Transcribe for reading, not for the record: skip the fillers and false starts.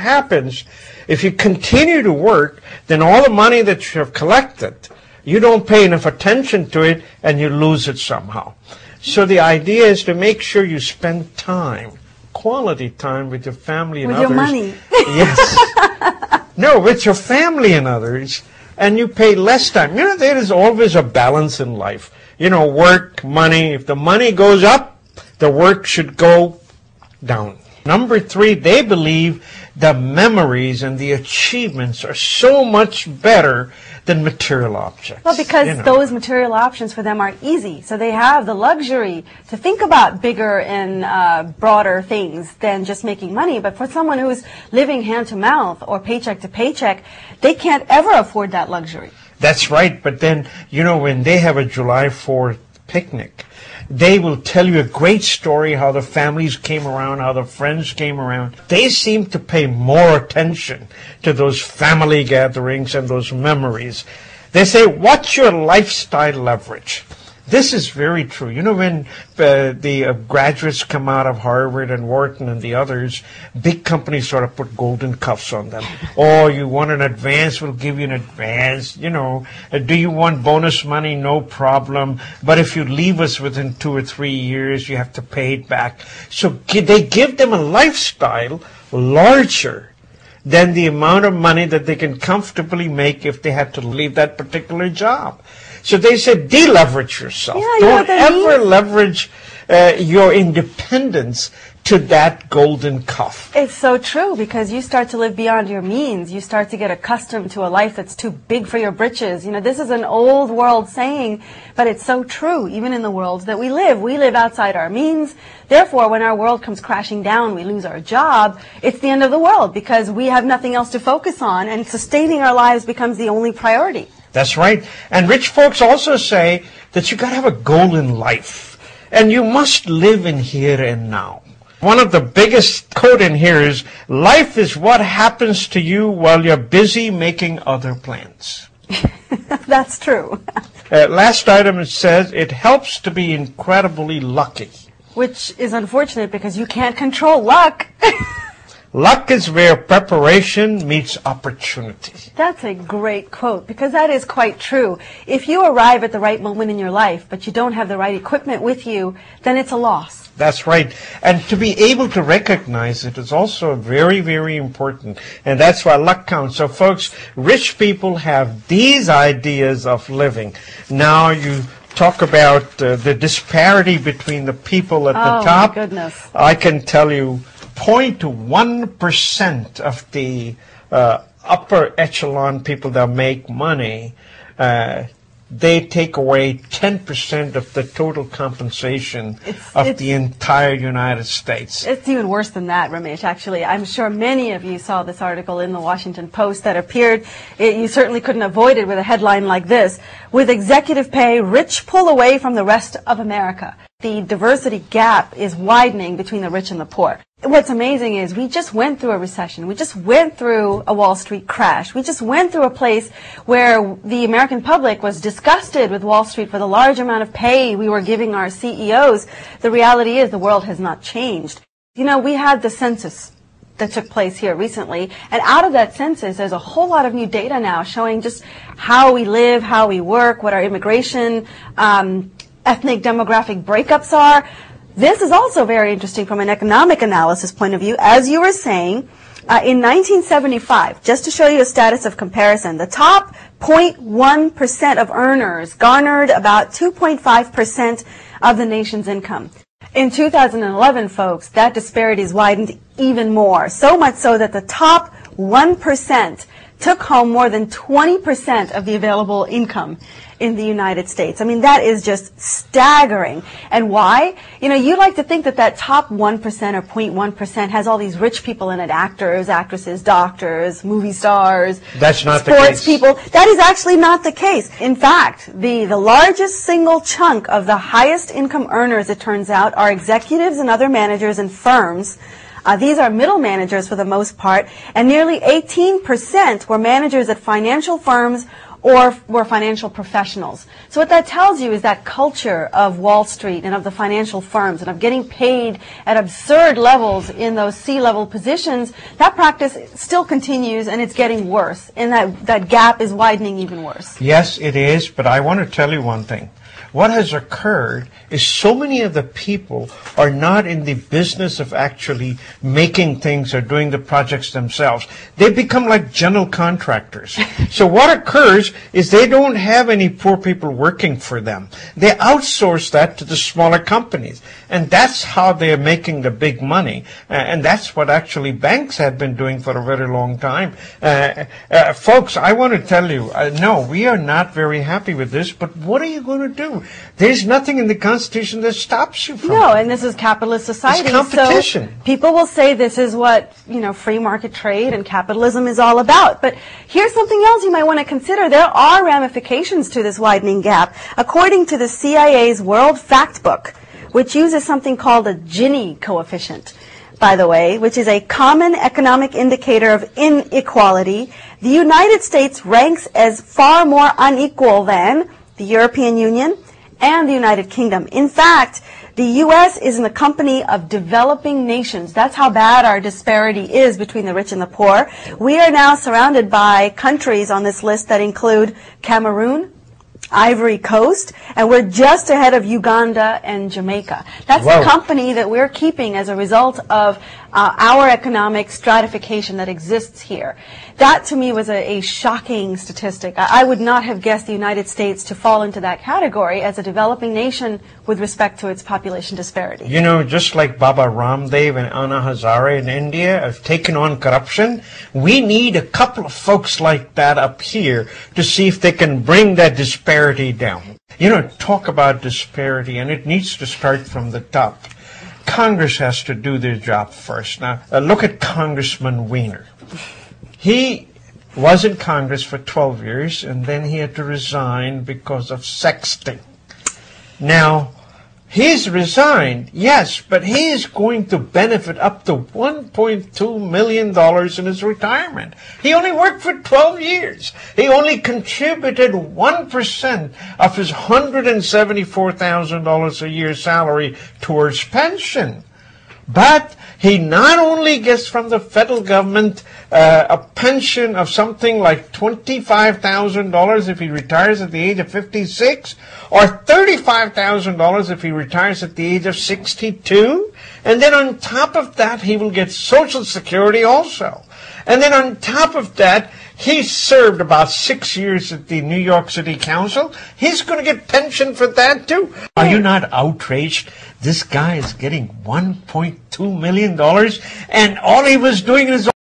happens, if you continue to work, then all the money that you have collected, you don't pay enough attention to it and you lose it somehow. So the idea is to make sure you spend time, quality time with your family and others. With your money. Yes. No, with your family and others, and you pay less time. You know, there is always a balance in life. You know, work, money. If the money goes up, the work should go down. Number 3, they believe the memories and the achievements are so much better than material objects. Well, because those material options for them are easy. So they have the luxury to think about bigger and broader things than just making money. But for someone who's living hand to mouth or paycheck to paycheck, they can't ever afford that luxury. That's right. But then, you know, when they have a July 4th picnic, they will tell you a great story, how the families came around, how the friends came around. They seem to pay more attention to those family gatherings and those memories. They say, what's your lifestyle leverage? This is very true. You know, when the graduates come out of Harvard and Wharton and the others, big companies sort of put golden cuffs on them. Oh, you want an advance? We'll give you an advance. You know, do you want bonus money? No problem. But if you leave us within 2 or 3 years, you have to pay it back. So they give them a lifestyle larger than the amount of money that they can comfortably make if they had to leave that particular job. So they said, deleverage yourself. Yeah, don't ever leverage your independence to that golden cuff. It's so true, because you start to live beyond your means. You start to get accustomed to a life that's too big for your britches. You know, this is an old world saying, but it's so true, even in the world that we live. We live outside our means. Therefore, when our world comes crashing down, we lose our job, it's the end of the world, because we have nothing else to focus on, and sustaining our lives becomes the only priority. That's right. And rich folks also say that you got to have a goal in life, and you must live in here and now. One of the biggest quote in here is, life is what happens to you while you're busy making other plans. That's true. Last item, it says, it helps to be incredibly lucky. Which is unfortunate, because you can't control luck. Luck is where preparation meets opportunity. That's a great quote, because that is quite true. If you arrive at the right moment in your life, but you don't have the right equipment with you, then it's a loss. That's right. And to be able to recognize it is also very, very important. And that's why luck counts. So folks, rich people have these ideas of living. Now you talk about the disparity between the people at the top. Oh, my goodness. I can tell you 0.1% of the upper echelon people that make money, they take away 10% of the total compensation of the entire United States. It's even worse than that, Ramesh, actually. I'm sure many of you saw this article in the Washington Post that appeared. You certainly couldn't avoid it with a headline like this. With executive pay, rich pull away from the rest of America. The diversity gap is widening between the rich and the poor. What's amazing is we just went through a recession. We just went through a Wall Street crash. We just went through a place where the American public was disgusted with Wall Street for the large amount of pay we were giving our CEOs. The reality is the world has not changed. You know, we had the census that took place here recently, and out of that census there's a whole lot of new data now showing just how we live, how we work, what our immigration, ethnic demographic breakups are. This is also very interesting from an economic analysis point of view. As you were saying, in 1975, just to show you a status of comparison, the top 0.1% of earners garnered about 2.5% of the nation's income. In 2011, folks, that disparity is widened even more, so much so that the top 1% took home more than 20% of the available income in the United States. I mean, that is just staggering. And why? You know, you like to think that that top 1% or 0.1% has all these rich people in it, actors, actresses, doctors, movie stars, that's not the case. Sports people. That is actually not the case. In fact, the largest single chunk of the highest income earners, it turns out, are executives and other managers in firms. These are middle managers for the most part, and nearly 18% were managers at financial firms or were financial professionals. So what that tells you is that culture of Wall Street and of the financial firms and of getting paid at absurd levels in those C-level positions, that practice still continues, and it's getting worse. And that gap is widening even worse. Yes, it is, but I want to tell you one thing. What has occurred is so many of the people are not in the business of actually making things or doing the projects themselves. They become like general contractors. So what occurs is they don't have any poor people working for them. They outsource that to the smaller companies. And that's how they're making the big money. And that's what actually banks have been doing for a very long time. Folks, I want to tell you, no, we are not very happy with this, but what are you going to do? There's nothing in the Constitution that stops you from it. No, and this is capitalist society. It's competition. So people will say this is what, free market trade and capitalism is all about. But here's something else you might want to consider. There are ramifications to this widening gap. According to the CIA's World Factbook, which uses something called a Gini coefficient, by the way, which is a common economic indicator of inequality, the United States ranks as far more unequal than the European Union and the United Kingdom. In fact, the U.S. is in the company of developing nations. That's how bad our disparity is between the rich and the poor. We are now surrounded by countries on this list that include Cameroon, Ivory Coast, and we're just ahead of Uganda and Jamaica. That's the company that we're keeping as a result of our economic stratification that exists here. That, to me, was a shocking statistic. I would not have guessed the United States to fall into that category as a developing nation with respect to its population disparity. Just like Baba Ramdev and Anna Hazare in India have taken on corruption, we need a couple of folks like that up here to see if they can bring that disparity down. Talk about disparity, and it needs to start from the top. Congress has to do their job first. Now, look at Congressman Weiner. He was in Congress for 12 years, and then he had to resign because of sexting. Now, he's resigned, yes, but he is going to benefit up to $1.2 million in his retirement. He only worked for 12 years. He only contributed 1% of his $174,000 a year salary towards pension. But he not only gets from the federal government a pension of something like $25,000 if he retires at the age of 56, or $35,000 if he retires at the age of 62, and then on top of that he will get Social Security also. And then on top of that, he served about 6 years at the New York City Council. He's going to get pension for that too. Are you not outraged? This guy is getting $1.2 million, and all he was doing in his